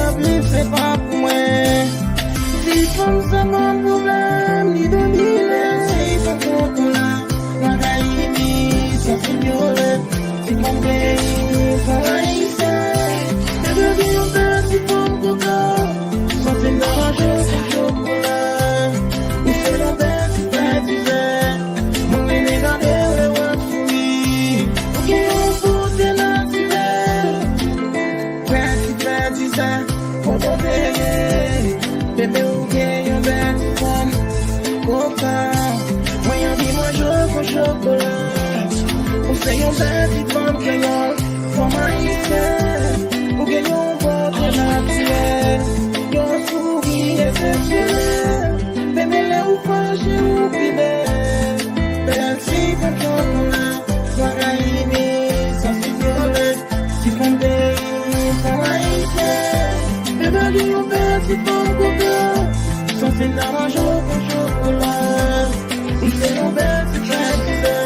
la vie, c'est pas pour moi. Si comme ça, mon problème, ni de mille, si pas pour toi là, la gaïmi, ça c'est violet, si mon pays, ça va y faire. Et de vie, on perd, si comme coca, ça c'est l'argent, c'est chocolat. Ou c'est la bête, si t'as disait, mon aîné gardé, le roi souris, ok, on fout de la disait, on va payer, bébé ou bien yon bête femme, coca, moi yon dit moi je veux chocolat, on fait yon bête femme que yon, for maïsé, ou bien yon boîte naturelle, yon souris exceptionnel, bébé le ou pas j'ai oublié, belle si comme chocolat, moi gaïmi, ça c'est violet, si comme des, for maïsé, bébé lui yon bête si comme coca, sans c'est d'argent pour chocolat, ou c'est yon bête si pratisé,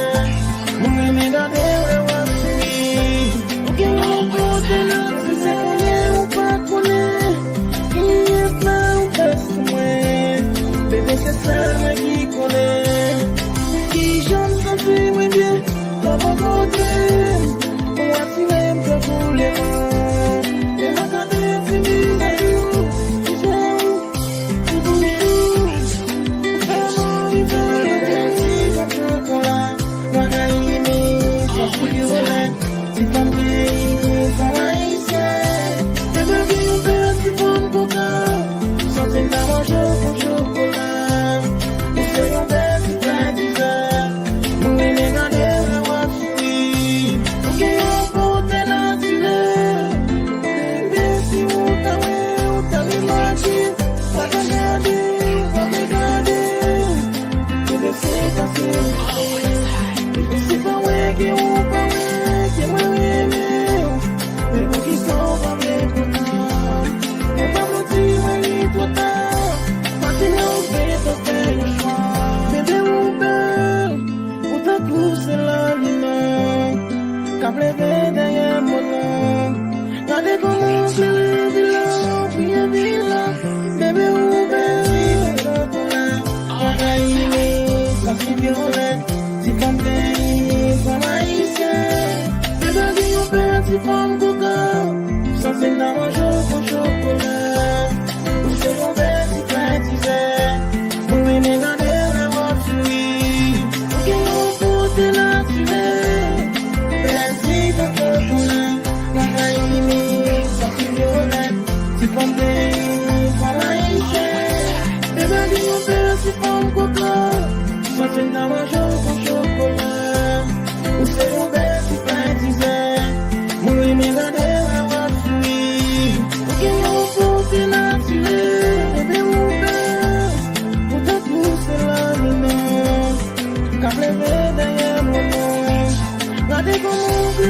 mon aimé gardé le roi souris, ou qu'il yon côté là, si c'est connaît ou pas connaît, qu'il y ait plein ou presque moins, bébé c'est ça moi qui connaît, qui j'aime sentir moi bien, dans mon côté, moi si même que pour les mains, et ma gardé si mis à jour, si j'ai où, ou bouchou, vraiment il veut le si comme chocolat, moi gaïmi, ça c'est violet, si comme pays, ça maïsé, bébé vie ou bête si comme coca, sans c'est d'argent pour chocolat, ou c'est yon bête si pratisé, mon aîné gardé le roi souris, ou qu'il yon côté naturel, bébé si ou t'as l'imagine, pas regarder, bébé c'est passé, bébé c'est pas ouais qui ou pas ouais, qui moi aimé, bébé qui sont pas bien pour moi, et pas mon petit moi ni toi tard, pas t'es là ou bien t'as fait le choix, bébé ou belle, ou t'as poussé la lune, qu'a plevé derrière mon nom, regardez comment c'est le vilain, puis un vilain, bébé ou belle, chocolat, moi gaïmi, ça c'est violet, si comme pays, ça maïsé, bébé dit on perd si comme coca, sans c'est d'argent pour chocolat, ou c'est yon bête si pratisé, mon aîné gardé le roi souris, ou qu'il yon côté naturel, belle si comme chocolat, moi gaïmi, ça c'est violet, si comme pays, ça maïsé, bébé dit on perd si comme coca, sans c'est d'argent pour chocolat, ou c'est yon bête si pratisé, mon aîné gardé le roi souris, ou qu'il yon côté naturel, bébé ou belle, ou t'as poussé la lune, qu'a plevé derrière mon nom, regardez comment on